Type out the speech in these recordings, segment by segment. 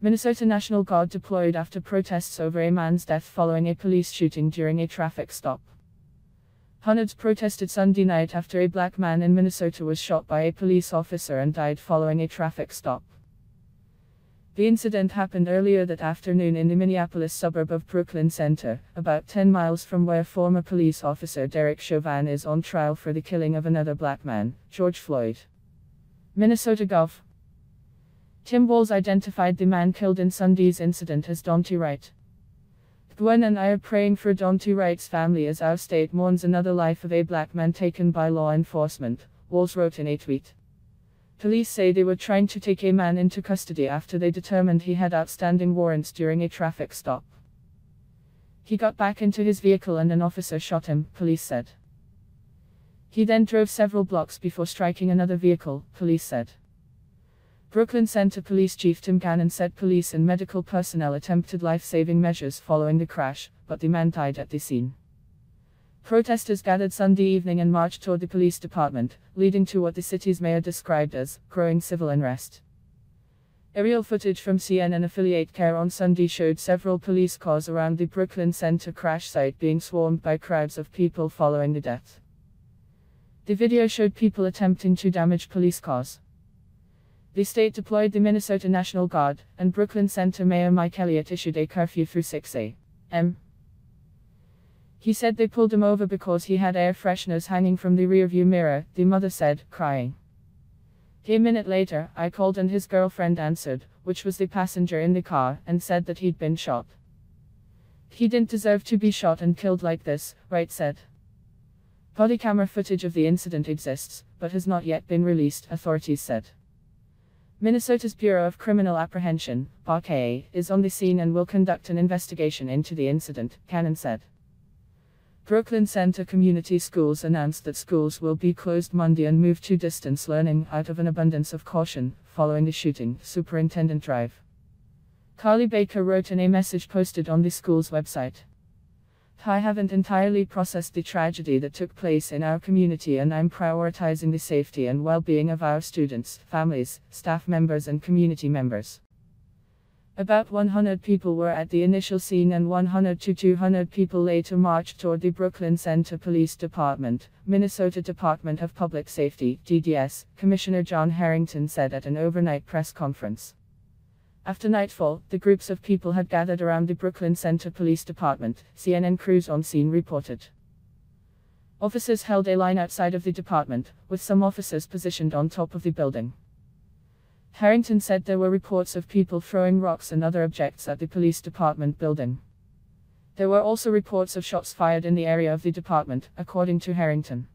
Minnesota National Guard deployed after protests over a man's death following a police shooting during a traffic stop. Hundreds protested Sunday night after a black man in Minnesota was shot by a police officer and died following a traffic stop. The incident happened earlier that afternoon in the Minneapolis suburb of Brooklyn Center, about 10 miles from where former police officer Derek Chauvin is on trial for the killing of another black man, George Floyd. Minnesota Gov. Tim Walz identified the man killed in Sunday's incident as Daunte Wright. Gwen and I are praying for Daunte Wright's family as our state mourns another life of a black man taken by law enforcement, Walz wrote in a tweet. Police say they were trying to take a man into custody after they determined he had outstanding warrants during a traffic stop. He got back into his vehicle and an officer shot him, police said. He then drove several blocks before striking another vehicle, police said. Brooklyn Center Police Chief Tim Cannon said police and medical personnel attempted life-saving measures following the crash, but the man died at the scene. Protesters gathered Sunday evening and marched toward the police department, leading to what the city's mayor described as growing civil unrest. Aerial footage from CNN affiliate CARE on Sunday showed several police cars around the Brooklyn Center crash site being swarmed by crowds of people following the death. The video showed people attempting to damage police cars. The state deployed the Minnesota National Guard, and Brooklyn Center Mayor Mike Elliott issued a curfew through 6 a.m. He said they pulled him over because he had air fresheners hanging from the rearview mirror, the mother said, crying. A minute later, I called and his girlfriend answered, which was the passenger in the car, and said that he'd been shot. He didn't deserve to be shot and killed like this, Wright said. Body camera footage of the incident exists, but has not yet been released, authorities said. Minnesota's Bureau of Criminal Apprehension, BACA, is on the scene and will conduct an investigation into the incident, Cannon said. Brooklyn Center Community Schools announced that schools will be closed Monday and move to distance learning out of an abundance of caution, following the shooting, Superintendent Drive. Carly Baker wrote in a message posted on the school's website. I haven't entirely processed the tragedy that took place in our community, and I'm prioritizing the safety and well-being of our students, families, staff members and community members. About 100 people were at the initial scene and 100 to 200 people later marched toward the Brooklyn Center Police Department, Minnesota Department of Public Safety, DDS, Commissioner John Harrington said at an overnight press conference. After nightfall, the groups of people had gathered around the Brooklyn Center Police Department, CNN crews on scene reported. Officers held a line outside of the department, with some officers positioned on top of the building. Harrington said there were reports of people throwing rocks and other objects at the police department building. There were also reports of shots fired in the area of the department, according to Harrington.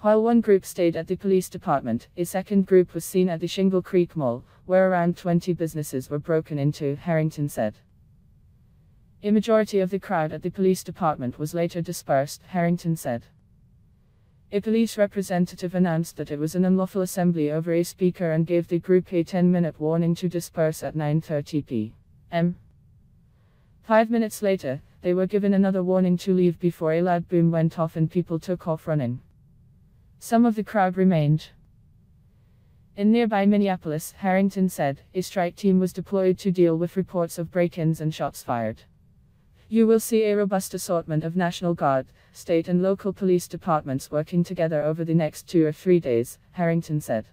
While one group stayed at the police department, a second group was seen at the Shingle Creek Mall, where around 20 businesses were broken into, Harrington said. A majority of the crowd at the police department was later dispersed, Harrington said. A police representative announced that it was an unlawful assembly over a speaker and gave the group a 10-minute warning to disperse at 9:30 p.m. 5 minutes later, they were given another warning to leave before a loud boom went off and people took off running. Some of the crowd remained. In nearby Minneapolis, Harrington said, a strike team was deployed to deal with reports of break-ins and shots fired. You will see a robust assortment of National Guard, state and local police departments working together over the next 2 or 3 days, Harrington said.